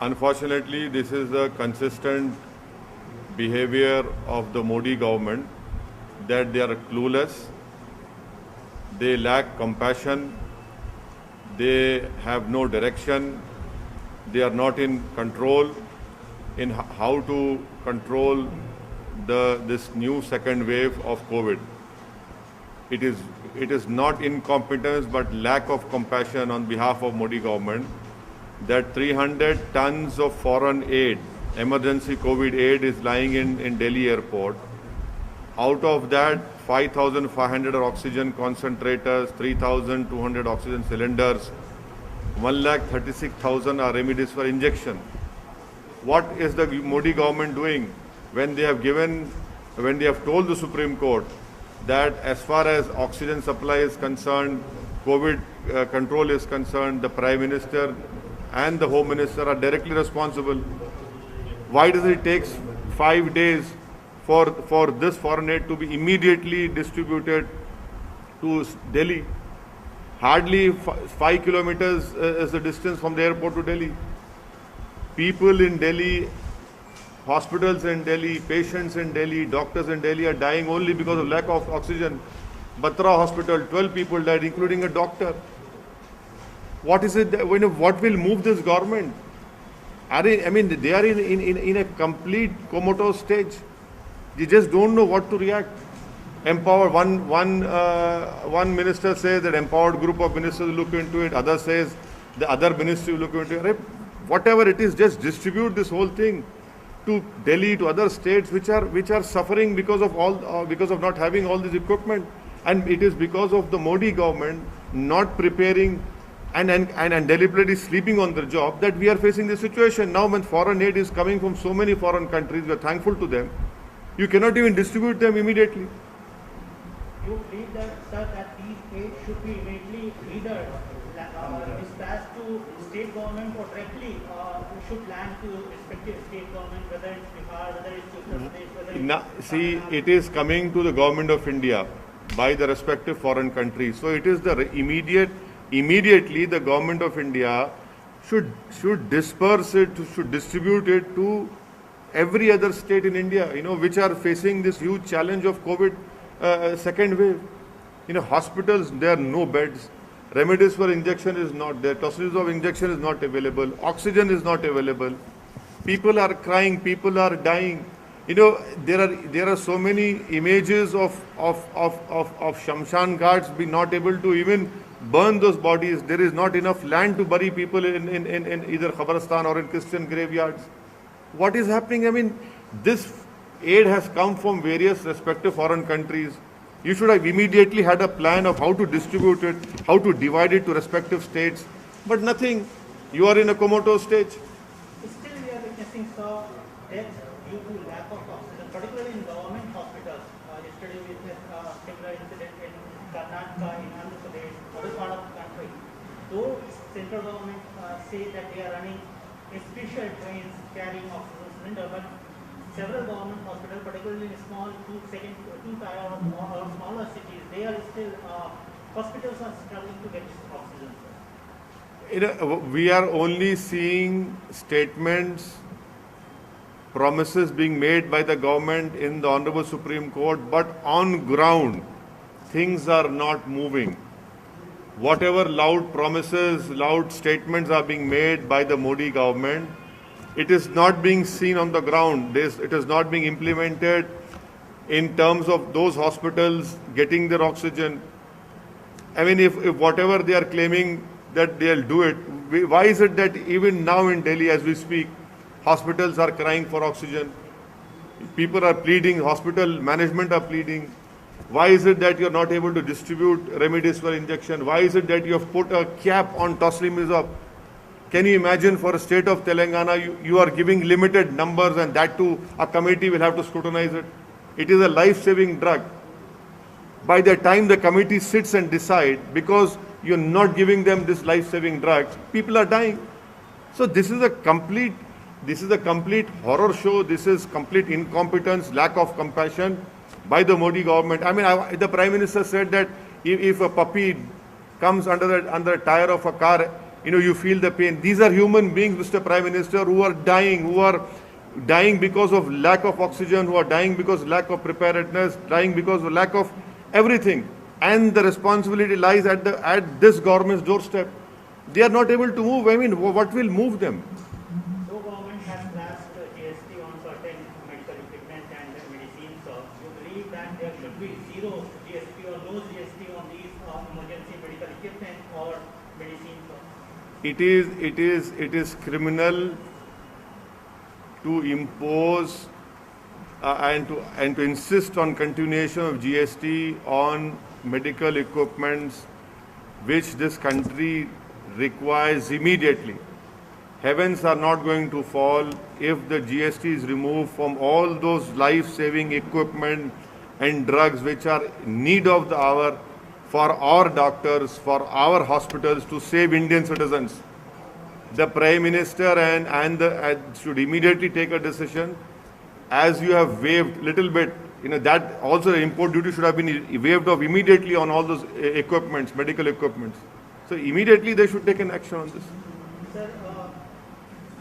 Unfortunately, this is the consistent behavior of the Modi government, that they are clueless, they lack compassion, they have no direction, they are not in control in how to control this new second wave of COVID. It is not incompetence but lack of compassion on behalf of Modi government that 300 tons of foreign aid, emergency COVID aid, is lying in Delhi airport. Out of that, 5,500 are oxygen concentrators, 3,200 oxygen cylinders, 1,36,000 are remdesivir injection. What is the Modi government doing when they have told the Supreme Court that as far as oxygen supply is concerned, COVID control is concerned, the Prime Minister and the Home Minister are directly responsible? Why does it take 5 days for this foreign aid to be immediately distributed to Delhi? Hardly 5 kilometers is the distance from the airport to Delhi. People in Delhi, hospitals in Delhi, patients in Delhi, doctors in Delhi are dying only because of lack of oxygen. Batra Hospital, 12 people died, including a doctor. What is it? What will move this government? They are in a complete comatose stage. They just don't know what to react. Empower one minister says that empowered group of ministers will look into it. Other says the other ministry will look into it. Whatever it is, just distribute this whole thing to Delhi, to other states which are suffering because of not having all this equipment. And it is because of the Modi government not preparing and deliberately sleeping on their job that we are facing this situation. Now when foreign aid is coming from so many foreign countries, we are thankful to them. You cannot even distribute them immediately. You believe that, sir, that these aid should be immediately either dispatched to state government or directly should land to respective state government, whether it's Bihar, whether it's Uttar Pradesh, whether it's See, it is coming to the government of India by the respective foreign countries. So it is the immediately the government of India should disperse it, should distribute it to every other state in India, which are facing this huge challenge of COVID second wave. Hospitals, there are no beds. Remdesivir injection is not there. Tocilizumab injection is not available. Oxygen is not available. People are crying. People are dying. There are so many images of Shamshan Ghats being not able to even burn those bodies. There is not enough land to bury people in either Khabristan or in Christian graveyards. What is happening? This aid has come from various respective foreign countries. You should have immediately had a plan of how to distribute it, how to divide it to respective states. But nothing. You are in a comatose stage. Still, we are witnessing deaths due to lack of oxygen, particularly in government hospitals. Yesterday, we witnessed a similar incident in Karnataka, in Andhra Pradesh, other part of the country. Though central government say that they are running special trains carrying oxygen cylinder, but several government hospitals, particularly in small two-tier or smaller cities, they are still hospitals are struggling to get oxygen. We are only seeing statements, promises being made by the government in the Honorable Supreme Court, but on ground, things are not moving. Whatever loud promises, loud statements are being made by the Modi government, it is not being seen on the ground. It is not being implemented in terms of those hospitals getting their oxygen. If whatever they are claiming that they'll do it, why is it that even now in Delhi as we speak, hospitals are crying for oxygen? People are pleading, hospital management are pleading. Why is it that you're not able to distribute remdesivir injection? Why is it that you have put a cap on tocilizumab? Can you imagine for a state of Telangana, you are giving limited numbers and that too a committee will have to scrutinize it? It is a life-saving drug. By the time the committee sits and decide, because you're not giving them this life-saving drug, people are dying. So this is a complete horror show. This is complete incompetence, lack of compassion by the Modi government. The Prime Minister said that if a puppy comes under a tire of a car, you feel the pain. These are human beings, Mr. Prime Minister, who are dying because of lack of oxygen, who are dying because of lack of preparedness, dying because of lack of everything. And the responsibility lies at this government's doorstep. They are not able to move. I mean, what will move them? Though government has passed GST on certain medical equipment and medicines, you believe that there should be zero GST or no GST on these emergency medical equipment or medicines? It is criminal to impose and to insist on continuation of GST on medical equipments which this country requires immediately. Heavens are not going to fall if the GST is removed from all those life-saving equipment and drugs which are in need of the hour for our doctors, for our hospitals to save Indian citizens. The Prime Minister should immediately take a decision, as you have waived little bit, that also the import duty should have been waived off immediately on all those equipments, medical equipments. So immediately they should take an action on this. Sir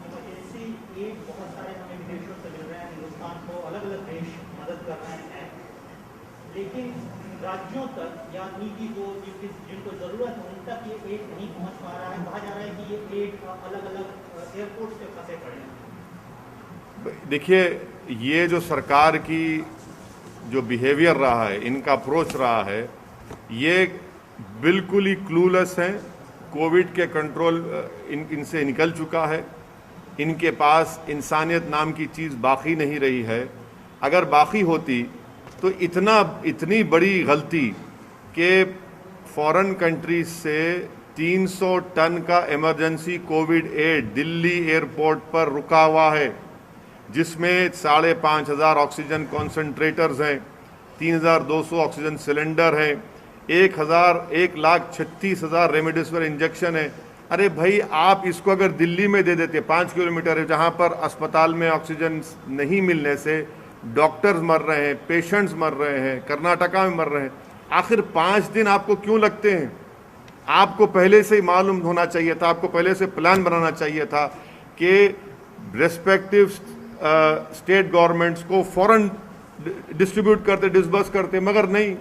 emergency aid बहुत सारे हमें विदेशों से मिल रहे हैं, हिंदुस्तान को अलग अलग देश मदद कर रहे हैं, लेकिन राज्यों तक या नीति को जिनको जरूरत है उन तक ये एड नहीं पहुंच पा रहा है। कहा जा रहा है कि ये एड अलग अलग एयरपोर्ट से फंसे पड़े हैं। देखिए, ये जो सरकार की जो बिहेवियर रहा है, इनका अप्रोच रहा है, ये बिल्कुल ही क्लूलेस हैं। कोविड के कंट्रोल इनसे निकल चुका है। इनके पास इंसानियत नाम की चीज़ बाकी नहीं रही है। अगर बाकी होती तो इतनी बड़ी गलती कि फॉरेन कंट्रीज से 300 टन का emergency COVID aid Delhi airport पर रुका हुआ है, जिसमें 5,500 ऑक्सीजन कॉन्सेंट्रेटर्स हैं, 3,200 ऑक्सीजन सिलेंडर हैं, 1,36,000 रेमडेसिविर इंजेक्शन है। अरे भाई, आप इसको अगर दिल्ली में दे देते, 5 किलोमीटर है जहाँ पर अस्पताल में ऑक्सीजन नहीं मिलने से डॉक्टर्स मर रहे हैं, पेशेंट्स मर रहे हैं, कर्नाटका में मर रहे हैं, आखिर 5 दिन आपको क्यों लगते हैं? आपको पहले से ही मालूम होना चाहिए था, आपको पहले से प्लान बनाना चाहिए था कि रेस्पेक्टिव स्टेट गवर्नमेंट्स को फौरन डिस्ट्रीब्यूट करते, डिसबर्स करते, मगर नहीं।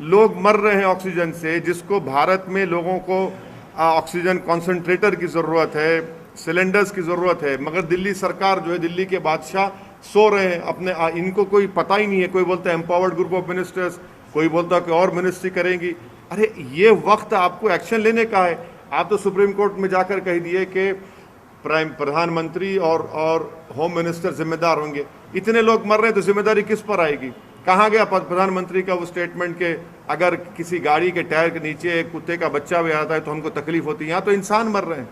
लोग मर रहे हैं ऑक्सीजन से, जिसको भारत में लोगों को ऑक्सीजन कॉन्सेंट्रेटर की ज़रूरत है, सिलेंडर्स की ज़रूरत है, मगर दिल्ली सरकार जो है, दिल्ली के बादशाह सो रहे हैं अपने, इनको कोई पता ही नहीं है। कोई बोलता है एम्पावर्ड ग्रुप ऑफ मिनिस्टर्स, कोई बोलता है कि और मिनिस्ट्री करेंगी। अरे ये वक्त आपको एक्शन लेने का है। आप तो सुप्रीम कोर्ट में जाकर कह दिए कि प्रधानमंत्री और होम मिनिस्टर जिम्मेदार होंगे। इतने लोग मर रहे हैं तो जिम्मेदारी किस पर आएगी? कहाँ गया प्रधानमंत्री का वो स्टेटमेंट के अगर किसी गाड़ी के टायर के नीचे एक कुत्ते का बच्चा भी आता है तो हमको तकलीफ होती है? यहाँ तो इंसान मर रहे हैं।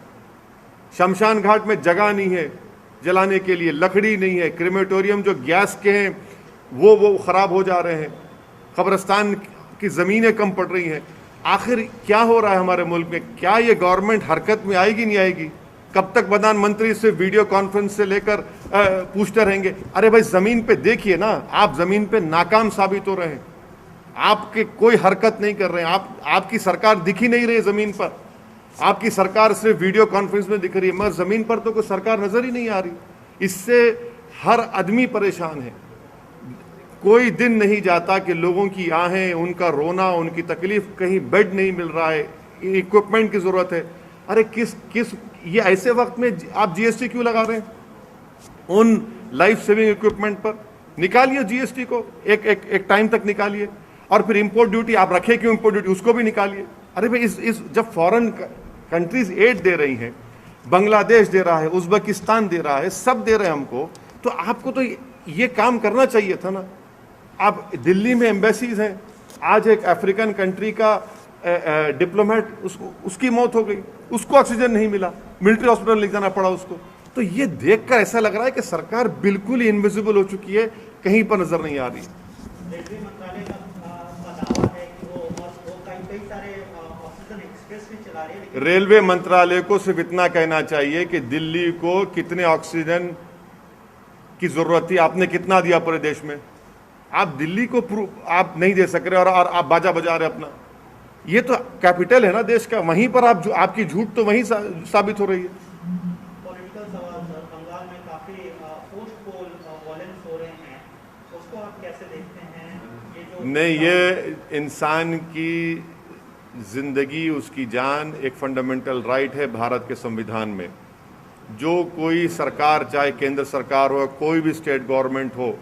शमशान घाट में जगह नहीं है जलाने के लिए, लकड़ी नहीं है, क्रेमेटोरियम जो गैस के हैं वो ख़राब हो जा रहे हैं, कब्रिस्तान की ज़मीनें कम पड़ रही हैं। आखिर क्या हो रहा है हमारे मुल्क में? क्या ये गवर्नमेंट हरकत में आएगी, नहीं आएगी? कब तक प्रधानमंत्री से वीडियो कॉन्फ्रेंस से लेकर पूछते रहेंगे? अरे भाई, ज़मीन पे देखिए ना, आप ज़मीन पे नाकाम साबित हो रहे हैं। आपके कोई हरकत नहीं कर रहे हैं। आपकी सरकार दिख ही नहीं रही ज़मीन पर। आपकी सरकार सिर्फ वीडियो कॉन्फ्रेंस में दिख रही है, मगर ज़मीन पर तो कोई सरकार नज़र ही नहीं आ रही। इससे हर आदमी परेशान है। कोई दिन नहीं जाता कि लोगों की आहें, उनका रोना, उनकी तकलीफ, कहीं बेड नहीं मिल रहा है, इक्विपमेंट की ज़रूरत है। अरे किस ये ऐसे वक्त में आप जीएसटी क्यों लगा रहे हैं उन लाइफ सेविंग इक्विपमेंट पर? निकालिए जीएसटी को, एक टाइम तक निकालिए। और फिर इंपोर्ट ड्यूटी आप रखे क्यों? इंपोर्ट ड्यूटी उसको भी निकालिए। अरे भाई, इस जब फॉरेन कंट्रीज एड दे रही हैं, बांग्लादेश दे रहा है, उज्बेकिस्तान दे रहा है, सब दे रहे हैं हमको, तो आपको तो ये काम करना चाहिए था ना। आप दिल्ली में एम्बेसीज हैं, आज एक अफ्रीकन कंट्री का डिप्लोमेट, उसकी मौत हो गई, उसको ऑक्सीजन नहीं मिला, मिलिट्री हॉस्पिटल ले जाना पड़ा उसको। तो ये देखकर ऐसा लग रहा है कि सरकार बिल्कुल ही इनविजिबल हो चुकी है, कहीं पर नजर नहीं आ रही। रेलवे मंत्रालय का दावा है कि वो कई सारे ऑक्सीजन एक्सप्रेस भी चला रही है। रेलवे मंत्रालय को सिर्फ इतना कहना चाहिए कि दिल्ली को कितने ऑक्सीजन की जरूरत थी, आपने कितना दिया पूरे देश में? आप दिल्ली को आप नहीं दे सक रहे और आप बाजा बजा रहे अपना। ये तो कैपिटल है ना देश का, वहीं पर आपकी झूठ तो वहीं साबित हो रही है। पॉलिटिकल सवाल सर, बंगाल में काफी पोस्ट पोल वॉयलेंस हो रहे हैं, उसको आप कैसे देखते हैं? ये जो नहीं, ये इंसान की जिंदगी, उसकी जान एक फंडामेंटल राइट है भारत के संविधान में। जो कोई सरकार, चाहे केंद्र सरकार हो, कोई भी स्टेट गवर्नमेंट हो,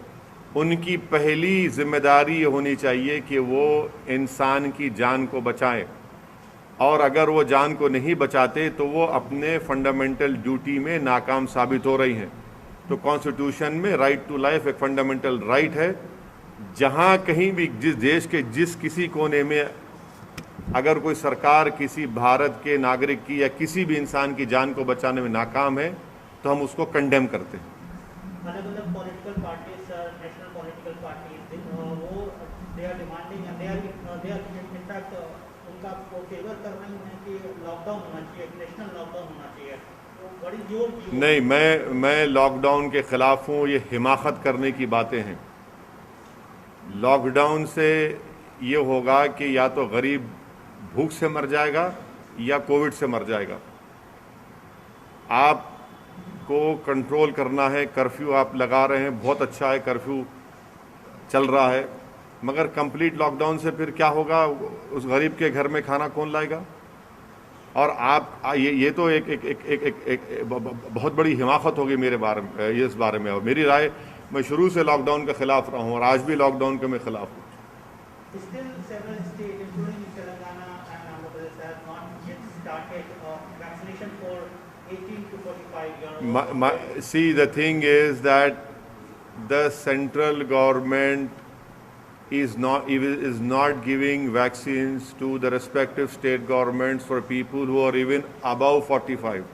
उनकी पहली जिम्मेदारी ये होनी चाहिए कि वो इंसान की जान को बचाएं, और अगर वो जान को नहीं बचाते तो वो अपने फंडामेंटल ड्यूटी में नाकाम साबित हो रही हैं। तो कॉन्स्टिट्यूशन में राइट टू लाइफ एक फंडामेंटल राइट है। जहाँ कहीं भी जिस देश के जिस किसी कोने में अगर कोई सरकार किसी भारत के नागरिक की या किसी भी इंसान की जान को बचाने में नाकाम है तो हम उसको कंडेम करते हैं। अलग अलग political parties, national political parties, वो they are demanding and they are in fact उनका फेवर कर रही हैं कि लॉकडाउन होना चाहिए, नेशनल लॉकडाउन होना चाहिए। तो बड़ी जोर नहीं, मैं लॉकडाउन के खिलाफ हूँ। ये हिमाकत करने की बातें हैं। लॉकडाउन से ये होगा कि या तो गरीब भूख से मर जाएगा या कोविड से मर जाएगा। आपको कंट्रोल करना है। कर्फ्यू आप लगा रहे हैं, बहुत अच्छा है, कर्फ्यू चल रहा है, मगर कंप्लीट लॉकडाउन से फिर क्या होगा? उस गरीब के घर में खाना कौन लाएगा? और आप ये तो एक बहुत बड़ी हिमाकत होगी मेरे बारे में, ये इस बारे में। और मेरी राय, मैं शुरू से लॉकडाउन के खिलाफ रहा हूँ और आज भी लॉकडाउन के मैं खिलाफ हूँ। Still, several states, including Telangana and Andhra Pradesh, have not yet started vaccination for 18 to 45-year-olds. See, the thing is that the central government is not giving vaccines to the respective state governments for people who are even above 45.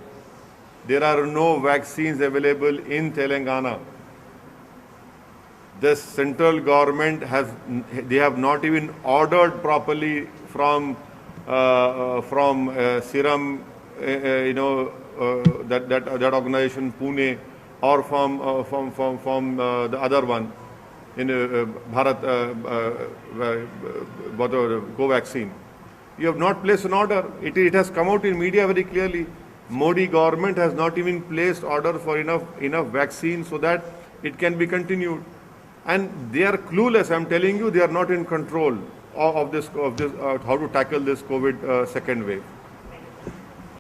There are no vaccines available in Telangana. The central government they have not even ordered properly from Serum, that organization Pune, or from the other one in Bharat Covaxin. You have not placed an order. It has come out in media very clearly. Modi government has not even placed order for enough vaccine so that it can be continued. And they are clueless. I'm telling you, they are not in control of this how to tackle this COVID second wave.